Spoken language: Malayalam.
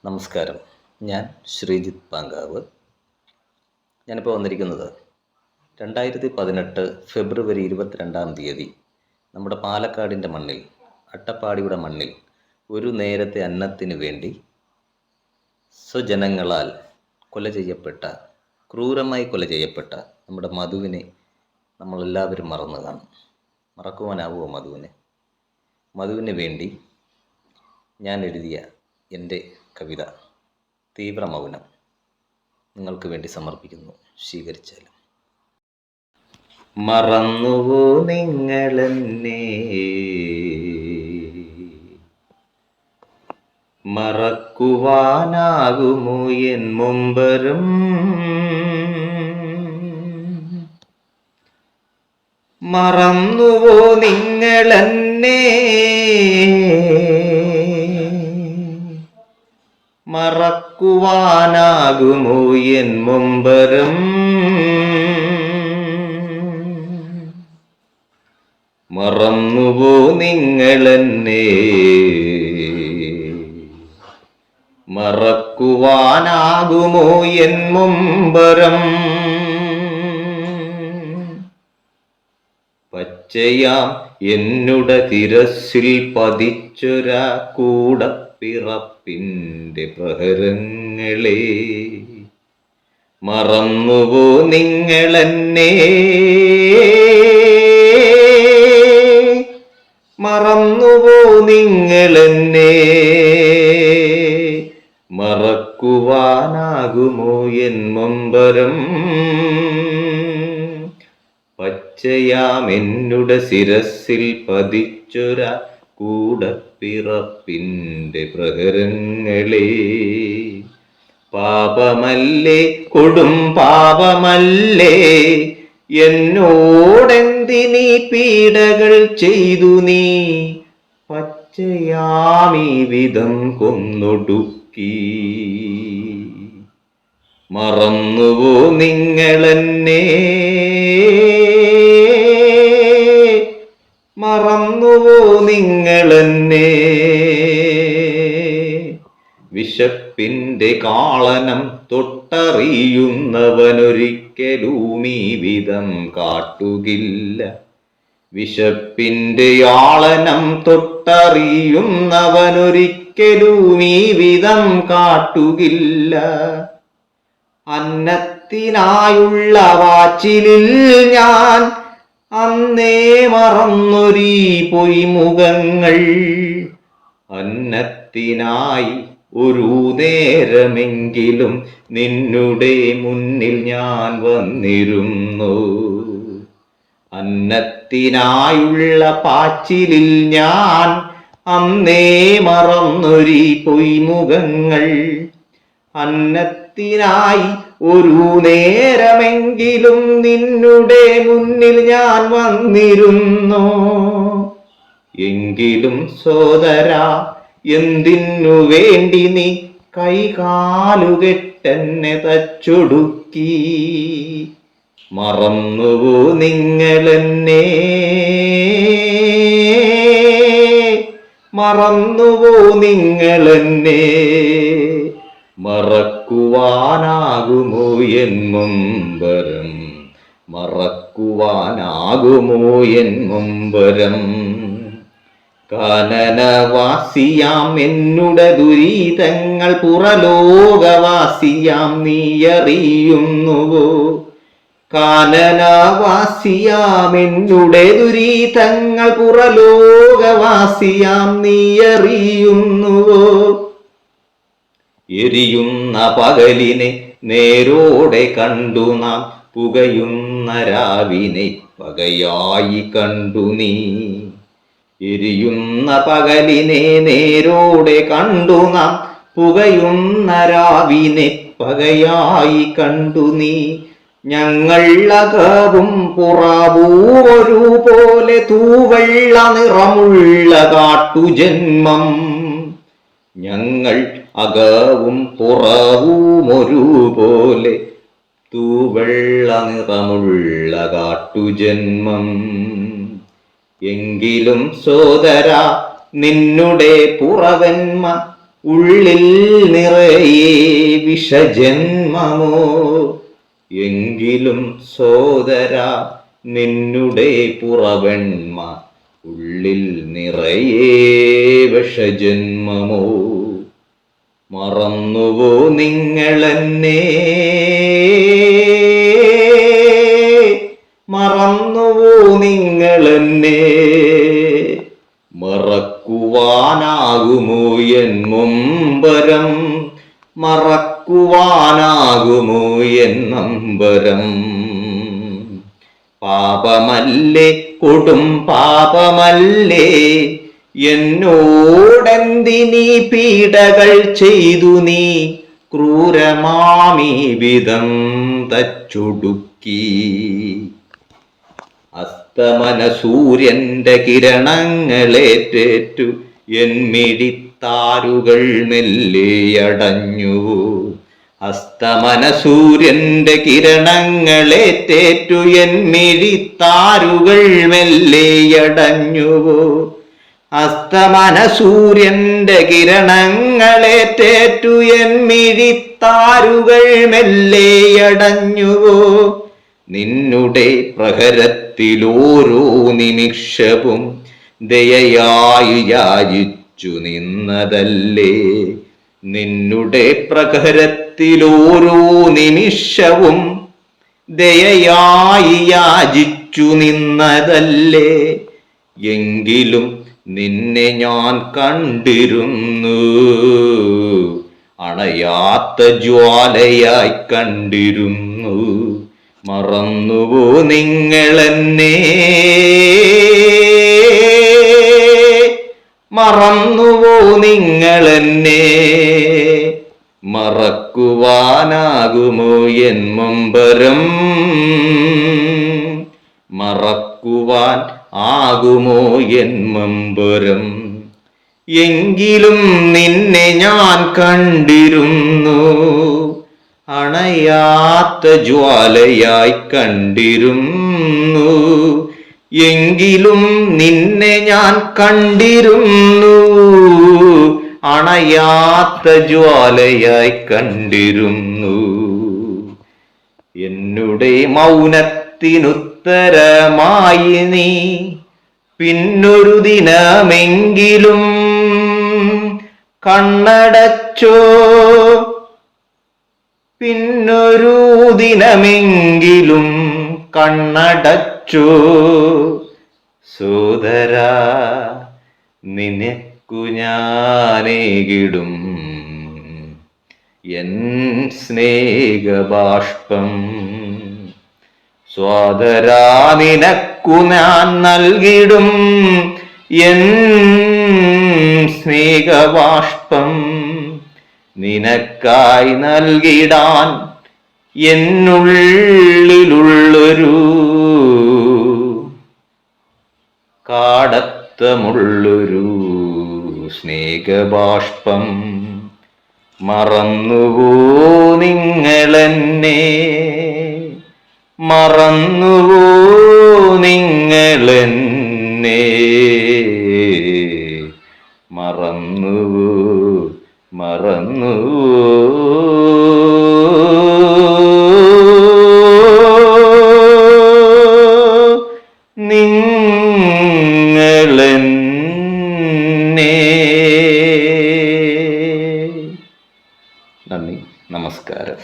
നമസ്കാരം. ഞാൻ ശ്രീജിത്ത് പാങ്കാവ്. ഞാനിപ്പോൾ വന്നിരിക്കുന്നത് 2018 ഫെബ്രുവരി 22 നമ്മുടെ പാലക്കാടിൻ്റെ മണ്ണിൽ, അട്ടപ്പാടിയുടെ മണ്ണിൽ ഒരു നേരത്തെ അന്നത്തിന് വേണ്ടി സ്വജനങ്ങളാൽ ക്രൂരമായി കൊല ചെയ്യപ്പെട്ട നമ്മുടെ മധുവിനെ നമ്മളെല്ലാവരും മറന്നു കാണും. മറക്കുവാനാവുമോ മധുവിന് വേണ്ടി ഞാൻ എഴുതിയ എൻ്റെ കവിത തീവ്രമൗനം നിങ്ങൾക്ക് വേണ്ടി സമർപ്പിക്കുന്നു. സ്വീകരിച്ചാലും. മറന്നുവോ നിങ്ങളെന്നെ, മറക്കുവാനാകുമോ എൻ മുമ്പരും, മറന്നുവോ നിങ്ങളെന്നെ, മറക്കുവാനാകുമോ എൻ മുമ്പരും, മറന്നുവോ നിങ്ങളെന്നെ, മറക്കുവാനാകുമോ എൻ മുമ്പരും. പച്ചയാം എന്നുടെ തിരസ്സിൽ പതിച്ചൊരാ കൂടപ്പിറപ്പിൻ്റെ പ്രഹരങ്ങളെ, മറന്നുവോ നിങ്ങളെന്നെ, മറന്നുവോ നിങ്ങളെന്നെ, മറക്കുവാനാകുമോ എൻ മുമ്പരും. പച്ചയാം എന്നുടെ ശിരസിൽ പതിച്ചൊര കൂടപ്പിറപ്പിൻ്റെ പ്രഹരങ്ങളെ, പാപമല്ലേ, കൊടും പാപമല്ലേ, എന്നോടെന്തിനീ പീഡകൾ ചെയ്തു നീ, പച്ചയാമീ വിധം കൊന്നൊടുക്കി. മറന്നുവോ നിങ്ങളെന്നെ, മറന്നുവോ നിങ്ങളെന്നെ, വിശപ്പിൻ്റെ കാളനം തൊട്ടറിയുന്നവനൊരിക്കലും ഈ വിധം കാട്ടുകില്ല. വിശപ്പിൻ്റെ ആളനം തൊട്ടറിയുന്നവനൊരിക്കലും ഈ വിധം കാട്ടുകില്ല. അന്നത്തിനായുള്ള വാച്ചിലിൽ ഞാൻ അന്നേ മറന്നൊരീ പൊയ്മുഖങ്ങൾ, അന്നത്തിനായി ഒരു നേരമെങ്കിലും നിന്നുടെ മുന്നിൽ ഞാൻ വന്നിരുന്നു. അന്നത്തിനായുള്ള പാച്ചിലിൽ ഞാൻ അന്നേ മറന്നൊരീ പൊയ്മുഖങ്ങൾ, അന്നത്തിനായി ഒരു നേരമെങ്കിലും നിന്നുടെ മുന്നിൽ ഞാൻ വന്നിരുന്നു. എങ്കിലും സോദരാ, എന്തിനു വേണ്ടി നീ കൈകാലുകെട്ടെന്നെ തച്ചൊടുക്കി. മറന്നുവോ നിങ്ങളെന്നെ, മറന്നുവോ നിങ്ങളെന്നെ, മറക്കുവാനാകുമോ എൻ മുമ്പരും, മറക്കുവാനാകുമോ എൻ മുമ്പരും. കാനനവാസിയാം എന്നുടെ ദുരിതങ്ങൾ പുറലോകവാസിയാം നീ അറിയുന്നുവോ, കാനനവാസിയാം എന്നുടെ ദുരിതങ്ങൾ പുറലോകവാസിയാം നീ അറിയുന്നുവോ. എരിയുന്ന പകലിനെ നേരോടെ കണ്ടു നാം, പുകയുന്ന രാവിനെ പകയായി കണ്ടു നീ. എരിയുന്ന പകലിനെ നേരോടെ കണ്ടു നാം, പുകയുന്ന രാവിനെ പകയായി കണ്ടു നീ. ഞങ്ങൾ അകവും പുറവും ഒരുപോലെ തൂവെള്ള നിറമുള്ള കാട്ടുജന്മം, ഞങ്ങൾ അകവും പുറവും ഒരുപോലെ തൂവെള്ള നിറമുള്ള കാട്ടുജന്മം. എങ്കിലും സോദരാ, നിന്നുടെ പുറവന്മ ഉള്ളിൽ നിറയെ വിഷജന്മമോ. എങ്കിലും സോദര നിന്നുടെ പുറവെണ്മ ഉള്ളിൽ നിറയെ വിഷജന്മമോ. മറന്നുവോ നിങ്ങളെന്നെ, മറന്നുവോ നിങ്ങളെന്നെ, മറക്കുവാനാകുമോ എൻ മുമ്പരം, മറക്കുവാനാകുമോ എൻ നമ്പരം. പാപമല്ലേ കൊടും പാപമല്ലേ, എന്നോടെന്തിനീ പീഡകൾ ചെയ്തു നീ, ക്രൂരമാമീ വിധം തച്ചൊടുക്കി. അസ്തമന സൂര്യന്റെ കിരണങ്ങളേറ്റേറ്റു എന്മിഴിത്താരുകൾ മെല്ലെയടഞ്ഞു. അസ്തമന സൂര്യന്റെ കിരണങ്ങളേറ്റേറ്റു എന്മിഴിത്താരുകൾ മെല്ലെയടഞ്ഞുവോ. അസ്തമന സൂര്യന്റെ കിരണങ്ങളേറ്റേറ്റു എന്മിഴിത്താരുകൾ മെല്ലെയടഞ്ഞുവോ. നിന്നുടെ പ്രഹരത്തിലോരോ നിമിഷവും ദയയായി യാചിച്ചു നിന്നതല്ലേ. നിന്നുടെ പ്രഹരത്തിലോരോ നിമിഷവും ദയയായി യാചിച്ചു നിന്നതല്ലേ. എങ്കിലും നിന്നെ ഞാൻ കണ്ടിരുന്നു, അണയാത്ത ജ്വാലയായി കണ്ടിരുന്നു. മറന്നുവോ നിങ്ങളെന്നെ, മറന്നുവോ നിങ്ങളെന്നെ, മറക്കുവാനാകുമോ എൻ മുമ്പരം, മറക്കുവാൻ ആകുമോ എൻ മുമ്പരം. എങ്കിലും നിന്നെ ഞാൻ കണ്ടിരുന്നു, അണയാത്ത ജ്വാലയായി കണ്ടിരുന്നു. എങ്കിലും നിന്നെ ഞാൻ കണ്ടിരുന്നു, അണയാത്ത ജ്വാലയായി കണ്ടിരുന്നു. എന്നുടെ മൗനത്തിനുത്തരമായി നീ പിന്നൊരു ദിനമെങ്കിലും കണ്ണടച്ചോ, പിന്നൊരു ദിനമെങ്കിലും കണ്ണടച്ചോ. സോദര നിനക്കു ഞാനേകിടും എൻ സ്നേഹബാഷ്പം. സോദരാ നിനക്കു ഞാൻ നൽകിടും എൻ സ്നേഹബാഷ്പം. നിനക്കായി നൽകിടാൻ എന്നുള്ളിലുള്ളൊരു കാടത്തമുള്ളൊരു സ്നേഹബാഷ്പം. മറന്നുവോ നിങ്ങളെന്നെ, മറന്നുവോ നിങ്ങളെന്നെ, മറന്നുവോ, മറന്നുവോ നിങ്ങളെന്നെ. നന്ദി, നമസ്കാരം.